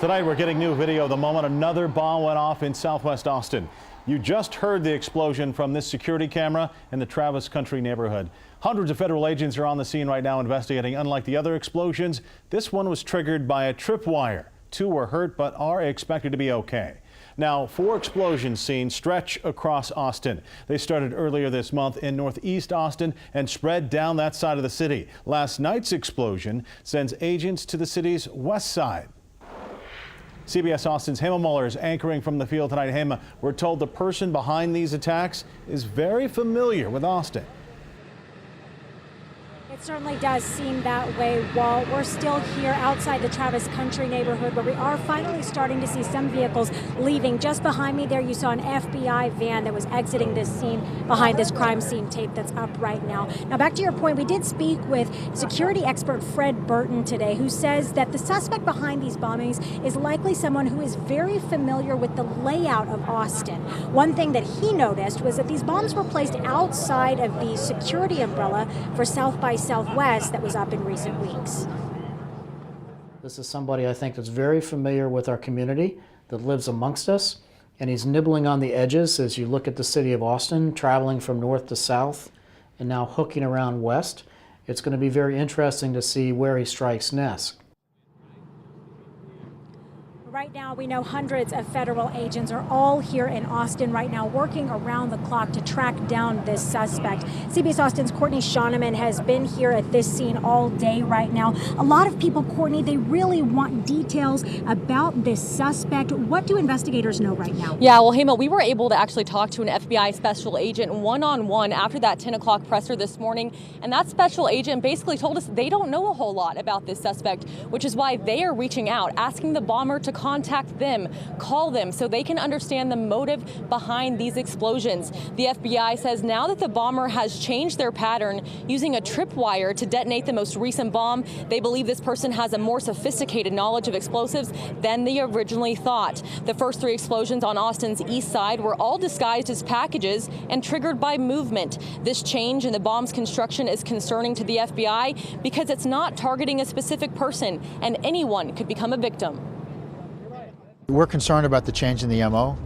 Tonight we're getting new video the moment another bomb went off in southwest Austin. You just heard the explosion from this security camera in the Travis Country neighborhood. Hundreds of federal agents are on the scene right now investigating. Unlike the other explosions, this one was triggered by a tripwire. 2 were hurt but are expected to be okay. Now, 4 explosion scenes stretch across Austin. They started earlier this month in northeast Austin and spread down that side of the city. Last night's explosion sends agents to the city's west side. CBS Austin's Hema Muller is anchoring from the field tonight. Hema, we're told the person behind these attacks is very familiar with Austin. It certainly does seem that way, Walt. We're still here outside the Travis Country neighborhood, but we are finally starting to see some vehicles leaving. Just behind me there, you saw an FBI van that was exiting this scene behind this crime scene tape that's up right now. Now, back to your point, we did speak with security expert Fred Burton today, who says that the suspect behind these bombings is likely someone who is very familiar with the layout of Austin. One thing that he noticed was that these bombs were placed outside of the security umbrella for South by Southwest that was up in recent weeks. This is somebody I think that's very familiar with our community, that lives amongst us, and he's nibbling on the edges as you look at the city of Austin, traveling from north to south and now hooking around west. It's going to be very interesting to see where he strikes next. Right now, we know hundreds of federal agents are all here in Austin right now, working around the clock to track down this suspect. CBS Austin's Courtney has been here at this scene all day right now. A lot of people, Courtney, they really want details about this suspect. What do investigators know right now? Yeah, well, Hema, we were able to actually talk to an FBI special agent one-on-one after that 10 o'clock presser this morning, and that special agent basically told us they don't know a whole lot about this suspect, which is why they are reaching out, asking the bomber to contact them, call them, so they can understand the motive behind these explosions. The FBI says now that the bomber has changed their pattern using a tripwire to detonate the most recent bomb, they believe this person has a more sophisticated knowledge of explosives than they originally thought. The first 3 explosions on Austin's east side were all disguised as packages and triggered by movement. This change in the bomb's construction is concerning to the FBI because it's not targeting a specific person, and anyone could become a victim. We're concerned about the change in the MO.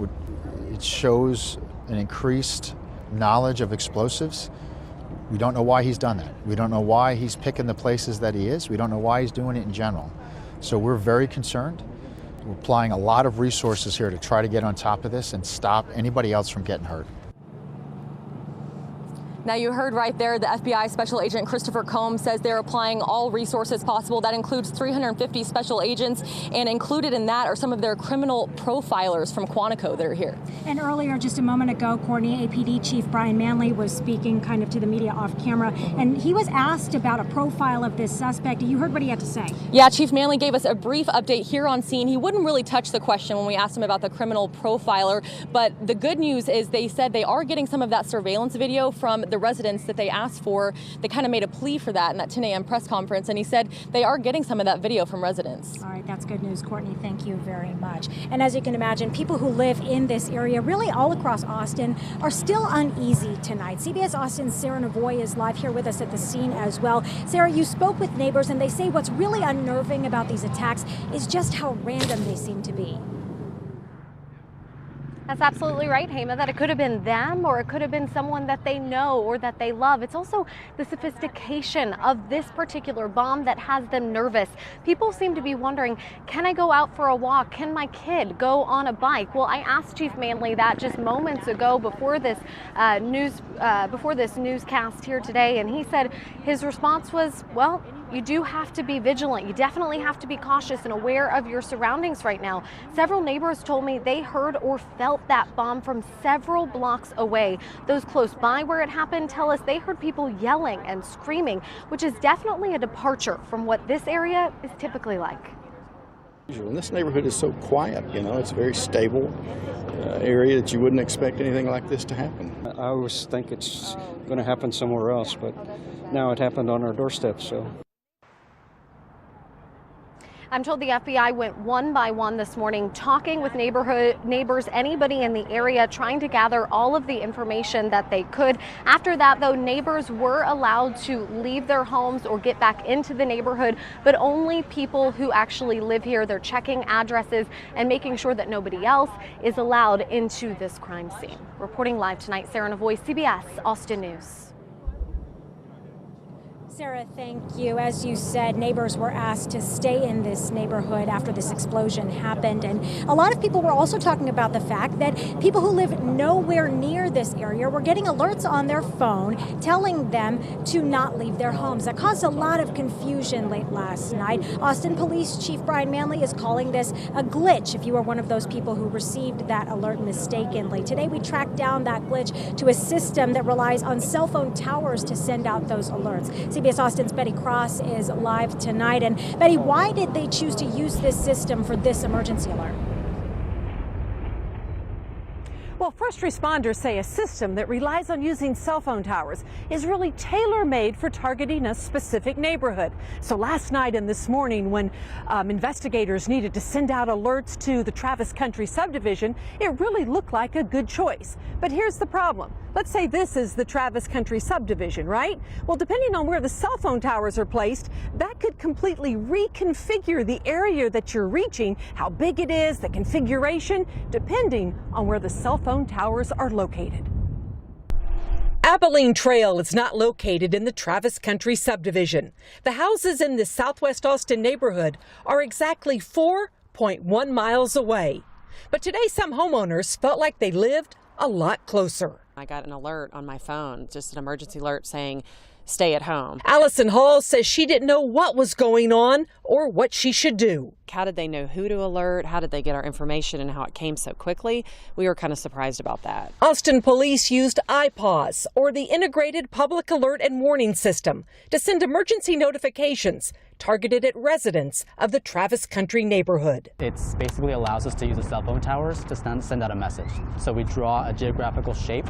It shows an increased knowledge of explosives. We don't know why he's done that. We don't know why he's picking the places that he is. We don't know why he's doing it in general. So we're very concerned. We're applying a lot of resources here to try to get on top of this and stop anybody else from getting hurt. Now, you heard right there, the FBI Special Agent Christopher Combs says they're applying all resources possible. That includes 350 special agents, and included in that are some of their criminal profilers from Quantico that are here. And earlier, just a moment ago, Courtney, APD Chief Brian Manley was speaking kind of to the media off camera, and he was asked about a profile of this suspect. You heard what he had to say. Yeah, Chief Manley gave us a brief update here on scene. He wouldn't really touch the question when we asked him about the criminal profiler, but the good news is they said they are getting some of that surveillance video from the residents that they asked for. They kind of made a plea for that in that 10 a.m. press conference, and he said they are getting some of that video from residents. All right, that's good news, Courtney. Thank you very much. And as you can imagine, people who live in this area, really all across Austin, are still uneasy tonight. CBS Austin's Sarah Navoy is live here with us at the scene as well. Sarah, you spoke with neighbors, and they say what's really unnerving about these attacks is just how random they seem to be. That's absolutely right, Hema, that it could have been them or it could have been someone that they know or that they love. It's also the sophistication of this particular bomb that has them nervous. People seem to be wondering, can I go out for a walk? Can my kid go on a bike? Well, I asked Chief Manley that just moments ago before this newscast here today, and he said his response was, well, you do have to be vigilant. You definitely have to be cautious and aware of your surroundings right now. Several neighbors told me they heard or felt that bomb from several blocks away. Those close by where it happened tell us they heard people yelling and screaming, which is definitely a departure from what this area is typically like. And this neighborhood is so quiet, you know, it's a very stable area that you wouldn't expect anything like this to happen. I always think it's going to happen somewhere else, but now it happened on our doorstep, so. I'm told the FBI went one by one this morning, talking with neighbors, anybody in the area, trying to gather all of the information that they could. After that, though, neighbors were allowed to leave their homes or get back into the neighborhood, but only people who actually live here. They're checking addresses and making sure that nobody else is allowed into this crime scene. Reporting live tonight, Sarah Navoy, CBS Austin News. Sarah, thank you. As you said, neighbors were asked to stay in this neighborhood after this explosion happened. And a lot of people were also talking about the fact that people who live nowhere near this area were getting alerts on their phone telling them to not leave their homes. That caused a lot of confusion late last night. Austin Police Chief Brian Manley is calling this a glitch if you are one of those people who received that alert mistakenly. Today, we tracked down that glitch to a system that relies on cell phone towers to send out those alerts. CBS Austin's Betty Cross is live tonight. And Betty, why did they choose to use this system for this emergency alert? Well, first responders say a system that relies on using cell phone towers is really tailor-made for targeting a specific neighborhood. So last night and this morning, when investigators needed to send out alerts to the Travis Country subdivision, it really looked like a good choice. But here's the problem. Let's say this is the Travis Country subdivision, right? Well, depending on where the cell phone towers are placed, that could completely reconfigure the area that you're reaching, how big it is, the configuration, depending on where the cell phone towers are located. Abilene Trail is not located in the Travis Country subdivision. The houses in this southwest Austin neighborhood are exactly 4.1 miles away. But today some homeowners felt like they lived a lot closer. I got an alert on my phone, just an emergency alert saying, stay at home. Allison Hall says she didn't know what was going on or what she should do. How did they know who to alert? How did they get our information and how it came so quickly? We were kind of surprised about that. Austin police used iPause, or the Integrated Public Alert and Warning System, to send emergency notifications targeted at residents of the Travis Country neighborhood. It basically allows us to use the cell phone towers to send out a message. So we draw a geographical shape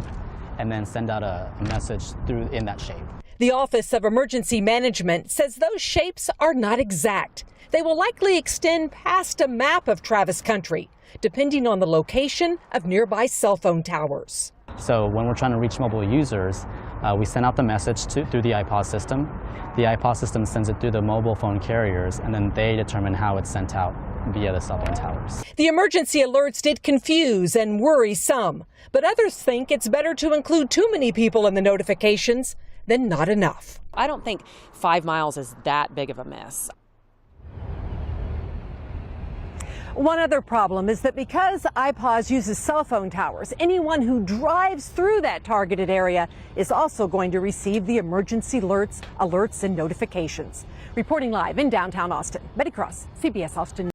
and then send out a message through in that shape. The Office of Emergency Management says those shapes are not exact. They will likely extend past a map of Travis Country, depending on the location of nearby cell phone towers. So when we're trying to reach mobile users, we send out the message through the iPod system. The iPod system sends it through the mobile phone carriers, and then they determine how it's sent out via the cell phone towers. The emergency alerts did confuse and worry some, but others think it's better to include too many people in the notifications than not enough. I don't think 5 miles is that big of a miss. One other problem is that because iPause uses cell phone towers, anyone who drives through that targeted area is also going to receive the emergency alerts and notifications. Reporting live in downtown Austin, Betty Cross, CBS Austin.